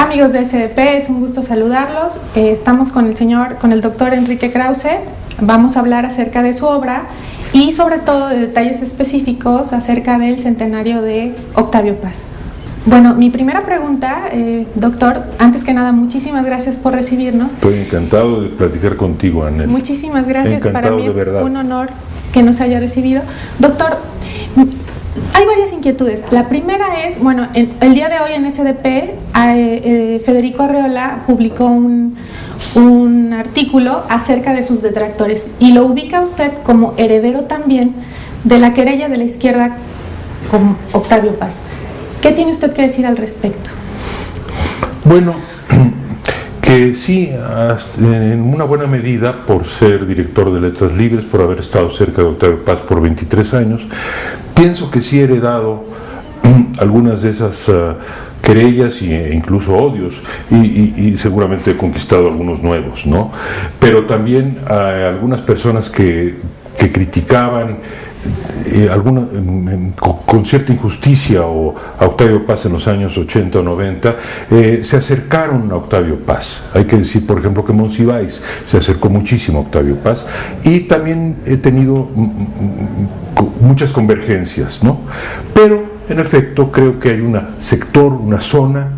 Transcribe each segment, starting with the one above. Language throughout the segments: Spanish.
Amigos de SDP, es un gusto saludarlos. Estamos con el doctor Enrique Krause. Vamos a hablar acerca de su obra y sobre todo de detalles específicos acerca del centenario de Octavio Paz. Bueno, mi primera pregunta, doctor, antes que nada, muchísimas gracias por recibirnos. Estoy encantado de platicar contigo, Anel. Muchísimas gracias, encantado, para mí es verdad un honor que nos haya recibido. Doctor, hay varias inquietudes. La primera es, bueno, el día de hoy en SDP, Federico Arreola publicó un artículo acerca de sus detractores y lo ubica usted como heredero también de la querella de la izquierda con Octavio Paz. ¿Qué tiene usted que decir al respecto? Bueno, que sí, en una buena medida, por ser director de Letras Libres, por haber estado cerca de Octavio Paz por 23 años, pienso que sí he heredado algunas de esas querellas e incluso odios, y seguramente he conquistado algunos nuevos, ¿no? Pero también algunas personas que criticaban con cierta injusticia a Octavio Paz en los años 80 o 90, se acercaron a Octavio Paz. Hay que decir, por ejemplo, que Monsiváis se acercó muchísimo a Octavio Paz, y también he tenido muchas convergencias, ¿no? Pero, en efecto, creo que hay un sector, una zona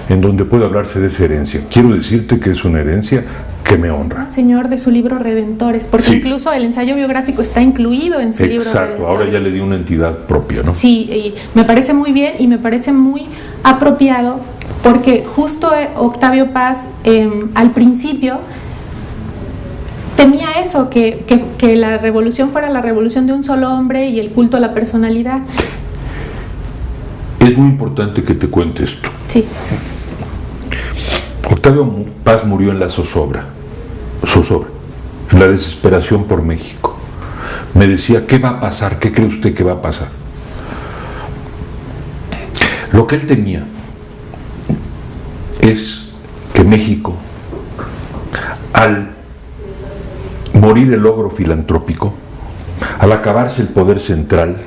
en donde puede hablarse de esa herencia. Quiero decirte que es una herencia que me honra. Señor, de su libro Redentores, porque sí, incluso el ensayo biográfico está incluido en su libro Redentores. Exacto, ahora ya le di una entidad propia, ¿no? Sí, y me parece muy bien y me parece muy apropiado, porque justo Octavio Paz al principio temía eso, que la revolución fuera la revolución de un solo hombre y el culto a la personalidad. Es muy importante que te cuente esto. Sí. Octavio Paz murió en la zozobra, en la desesperación por México. Me decía, ¿qué va a pasar? ¿Qué cree usted que va a pasar? Lo que él temía es que México, al morir el logro filantrópico, al acabarse el poder central,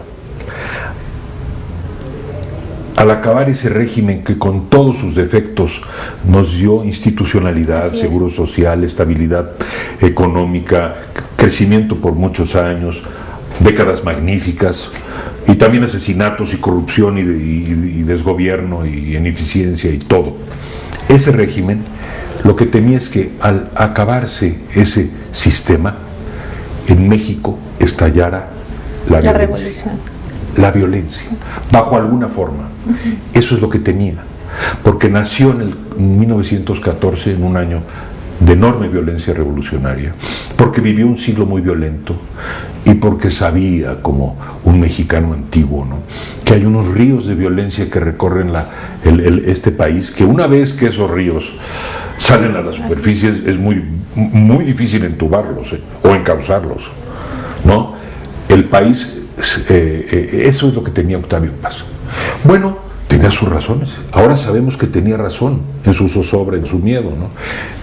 al acabar ese régimen que con todos sus defectos nos dio institucionalidad, seguro social, estabilidad económica, crecimiento por muchos años, décadas magníficas, y también asesinatos y corrupción y desgobierno y ineficiencia y todo. Ese régimen, lo que temía es que al acabarse ese sistema, en México estallara la violencia. La violencia, bajo alguna forma. Eso es lo que tenía, porque nació en 1914, en un año de enorme violencia revolucionaria, porque vivió un siglo muy violento y porque sabía, como un mexicano antiguo, ¿no?, que hay unos ríos de violencia que recorren este país, que una vez que esos ríos salen a la superficie es muy, muy difícil entubarlos o encauzarlos, ¿no? El país... eso es lo que tenía Octavio Paz. Bueno, tenía sus razones. Ahora sabemos que tenía razón en su zozobra, en su miedo, ¿no?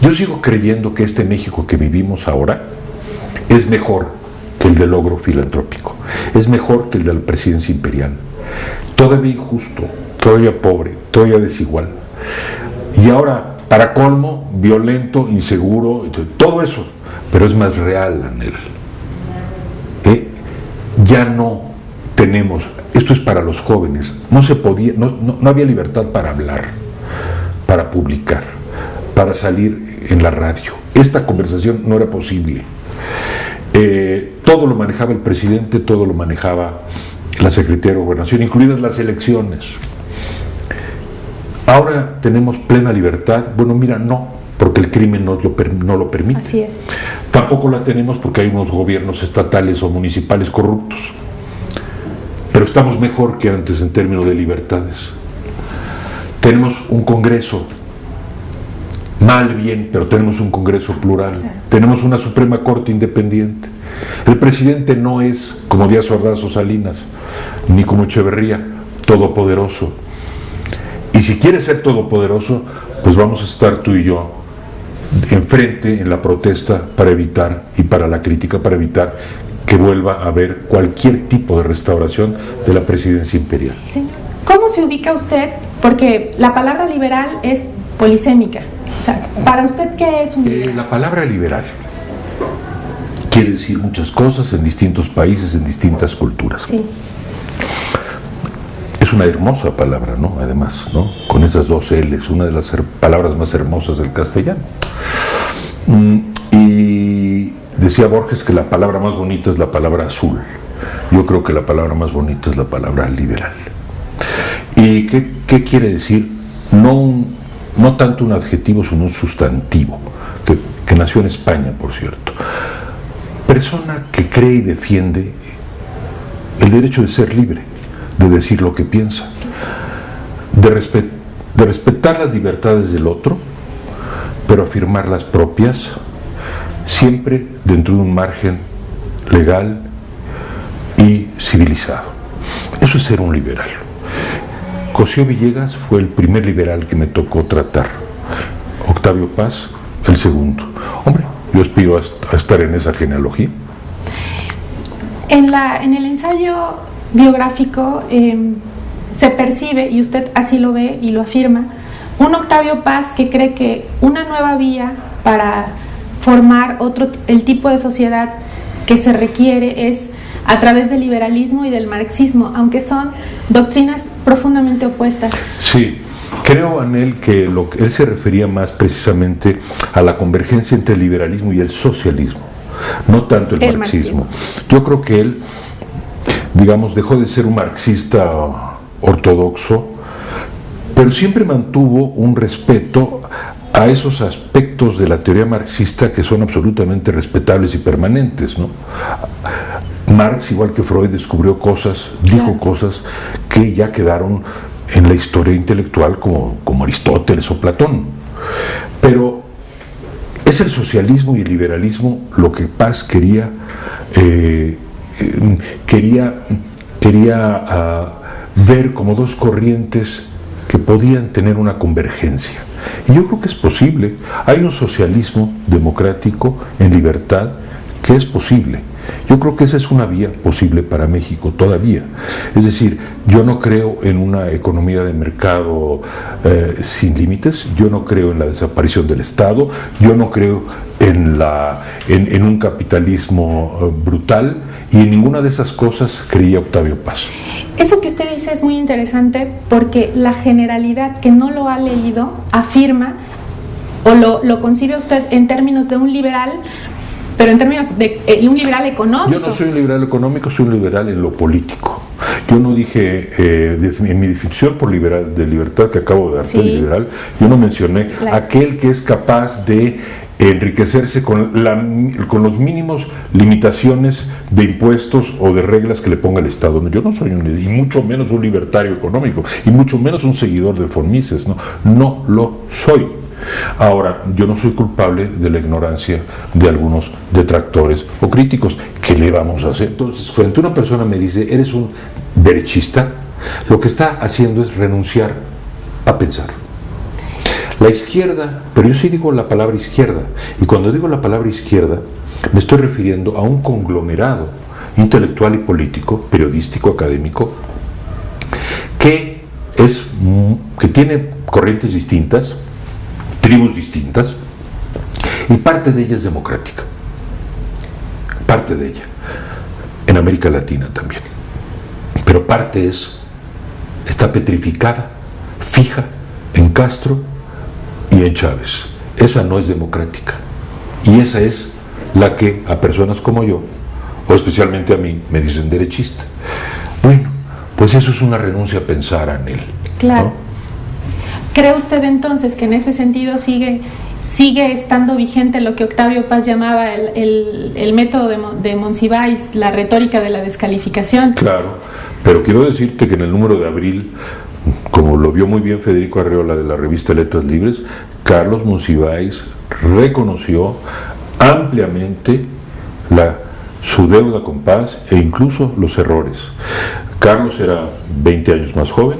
Yo sigo creyendo que este México que vivimos ahora es mejor que el del logro filantrópico, es mejor que el de la presidencia imperial. Todavía injusto, todavía pobre, todavía desigual. Y ahora, para colmo, violento, inseguro, todo eso, pero es más real, Anel. Ya no tenemos, esto es para los jóvenes, no se podía, no había libertad para hablar, para publicar, para salir en la radio. Esta conversación no era posible. Todo lo manejaba el presidente, todo lo manejaba la Secretaría de Gobernación, incluidas las elecciones. Ahora tenemos plena libertad. Bueno, mira, no, porque el crimen no lo permite. Así es. Tampoco la tenemos porque hay unos gobiernos estatales o municipales corruptos. Pero estamos mejor que antes en términos de libertades. Tenemos un Congreso, mal bien, pero tenemos un Congreso plural. Claro. Tenemos una Suprema Corte independiente. El presidente no es como Díaz Ordaz o Salinas, ni como Echeverría, todopoderoso. Y si quiere ser todopoderoso, pues vamos a estar tú y yo enfrente en la protesta para evitar, y para la crítica, para evitar que vuelva a haber cualquier tipo de restauración de la presidencia imperial. Señor, ¿cómo se ubica usted? Porque la palabra liberal es polisémica. O sea, ¿para usted qué es un liberal? La palabra liberal quiere decir muchas cosas en distintos países, en distintas culturas. Sí. Es una hermosa palabra, ¿no? Además, ¿no? Con esas dos L's, una de las palabras más hermosas del castellano. Y decía Borges que la palabra más bonita es la palabra azul. Yo creo que la palabra más bonita es la palabra liberal. ¿Y qué quiere decir? No tanto un adjetivo, sino un sustantivo, que nació en España, por cierto. Persona que cree y defiende el derecho de ser libre, de decir lo que piensa, de respetar las libertades del otro, pero afirmar las propias, siempre dentro de un margen legal y civilizado. Eso es ser un liberal. Cosío Villegas fue el primer liberal que me tocó tratar. Octavio Paz, el segundo. Hombre, yo aspiro a estar en esa genealogía. En el ensayo biográfico se percibe, y usted así lo ve y lo afirma, un Octavio Paz que cree que una nueva vía para formar el tipo de sociedad que se requiere es a través del liberalismo y del marxismo, aunque son doctrinas profundamente opuestas. Sí, creo, Anel, que él se refería más precisamente a la convergencia entre el liberalismo y el socialismo, no tanto el marxismo. Yo creo que él, digamos, dejó de ser un marxista ortodoxo, pero siempre mantuvo un respeto a esos aspectos de la teoría marxista que son absolutamente respetables y permanentes, ¿no? Marx, igual que Freud, descubrió cosas, dijo cosas que ya quedaron en la historia intelectual como Aristóteles o Platón. Pero es el socialismo y el liberalismo lo que Paz quería ver como dos corrientes que podían tener una convergencia. Y yo creo que es posible. Hay un socialismo democrático en libertad que es posible. Yo creo que esa es una vía posible para México todavía. Es decir, yo no creo en una economía de mercado sin límites, yo no creo en la desaparición del Estado, yo no creo en un capitalismo brutal, y en ninguna de esas cosas creía Octavio Paz. Eso que usted dice es muy interesante, porque la generalidad que no lo ha leído afirma o lo concibe usted en términos de un liberal, pero en términos de un liberal económico. Yo no soy un liberal económico, soy un liberal en lo político. Yo no dije, en mi definición de libertad que acabo de dar, sí, liberal, yo no mencioné aquel que es capaz de enriquecerse con los mínimos limitaciones de impuestos o de reglas que le ponga el Estado. No, yo no soy y mucho menos un libertario económico, y mucho menos un seguidor de von Mises, no lo soy. Ahora, yo no soy culpable de la ignorancia de algunos detractores o críticos. ¿Qué le vamos a hacer? Entonces, frente a una persona me dice, ¿eres un derechista?, lo que está haciendo es renunciar a pensar. La izquierda, pero yo sí digo la palabra izquierda, y cuando digo la palabra izquierda, me estoy refiriendo a un conglomerado intelectual y político, periodístico, académico, que tiene corrientes distintas, tribus distintas, y parte de ella es democrática, parte de ella, en América Latina también, pero parte está petrificada, fija en Castro y en Chávez. Esa no es democrática, y esa es la que a personas como yo, o especialmente a mí, me dicen derechista. Bueno, pues eso es una renuncia a pensar, Anel. Claro. ¿No? ¿Cree usted entonces que en ese sentido sigue estando vigente lo que Octavio Paz llamaba el método de Monsiváis, la retórica de la descalificación? Claro, pero quiero decirte que en el número de abril, como lo vio muy bien Federico Arreola de la revista Letras Libres, Carlos Monsiváis reconoció ampliamente su deuda con Paz e incluso los errores. Carlos era 20 años más joven,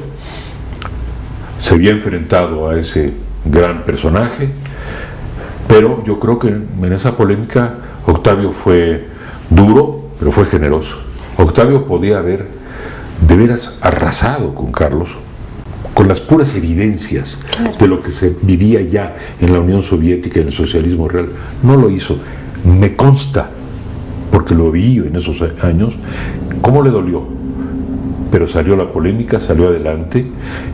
se había enfrentado a ese gran personaje, pero yo creo que en esa polémica Octavio fue duro, pero fue generoso. Octavio podía haber de veras arrasado con Carlos, con las puras evidencias de lo que se vivía ya en la Unión Soviética y en el socialismo real. No lo hizo. Me consta, porque lo vi en esos años, cómo le dolió. Pero salió la polémica, salió adelante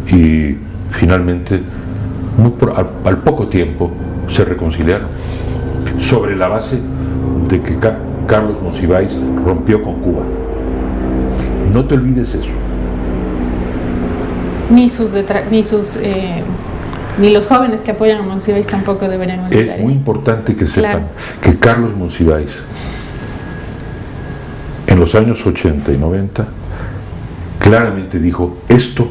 y finalmente, al poco tiempo, se reconciliaron. Sobre la base de que Carlos Monsiváis rompió con Cuba. No te olvides eso. Ni los jóvenes que apoyan a Monsiváis tampoco deberían olvidar eso. Es muy importante que sepan que Carlos Monsiváis, en los años 80 y 90, claramente dijo esto,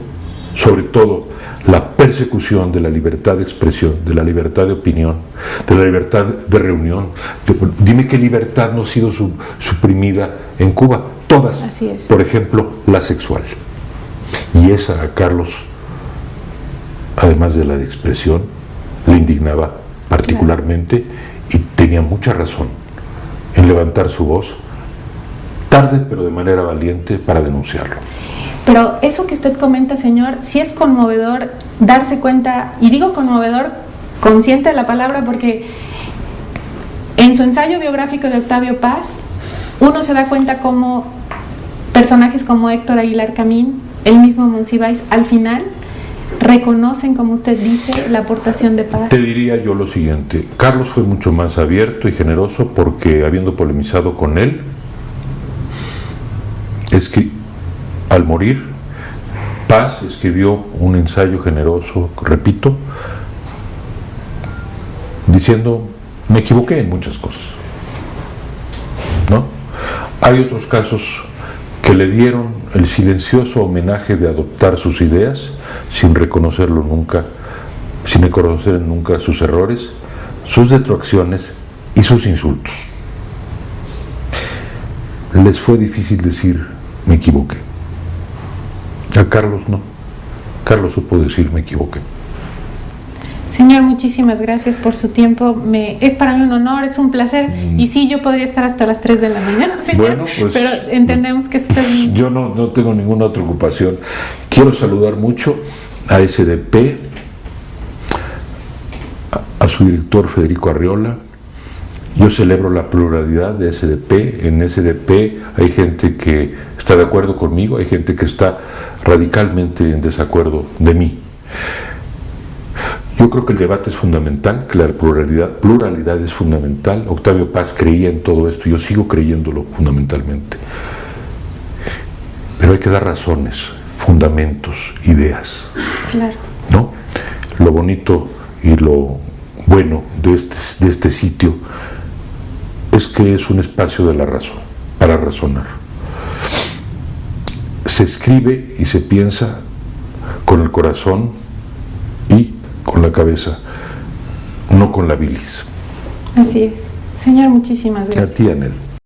sobre todo la persecución de la libertad de expresión, de la libertad de opinión, de la libertad de reunión. Dime qué libertad no ha sido suprimida en Cuba. Todas. Así es. Por ejemplo, la sexual. Y esa a Carlos, además de la de expresión, le indignaba particularmente y tenía mucha razón en levantar su voz, tarde pero de manera valiente, para denunciarlo. Pero eso que usted comenta, señor, sí es conmovedor darse cuenta, y digo conmovedor, consciente de la palabra, porque en su ensayo biográfico de Octavio Paz, uno se da cuenta cómo personajes como Héctor Aguilar Camín, el mismo Monsiváis, al final reconocen, como usted dice, la aportación de Paz. Te diría yo lo siguiente: Carlos fue mucho más abierto y generoso porque, habiendo polemizado con él, es que al morir, Paz escribió un ensayo generoso, repito, diciendo: me equivoqué en muchas cosas, ¿no? Hay otros casos que le dieron el silencioso homenaje de adoptar sus ideas sin reconocerlo nunca, sin reconocer nunca sus errores, sus detracciones y sus insultos. Les fue difícil decir: me equivoqué. A Carlos no. Carlos supo decir: me equivoqué. Señor, muchísimas gracias por su tiempo. Es para mí un honor, es un placer. Y sí, yo podría estar hasta las 3 de la mañana, señor. Bueno, pues, pero entendemos que usted... Yo no tengo ninguna otra ocupación. Quiero saludar mucho a SDP, a su director Federico Arriola. Yo celebro la pluralidad de SDP. En SDP hay gente que está de acuerdo conmigo, hay gente que está radicalmente en desacuerdo de mí. Yo creo que el debate es fundamental, que la pluralidad es fundamental. Octavio Paz creía en todo esto, yo sigo creyéndolo fundamentalmente. Pero hay que dar razones, fundamentos, ideas. Claro. ¿No? Lo bonito y lo bueno de este sitio es que es un espacio de la razón, para razonar. Se escribe y se piensa con el corazón y con la cabeza, no con la bilis. Así es. Señor, muchísimas gracias. A ti, Anel.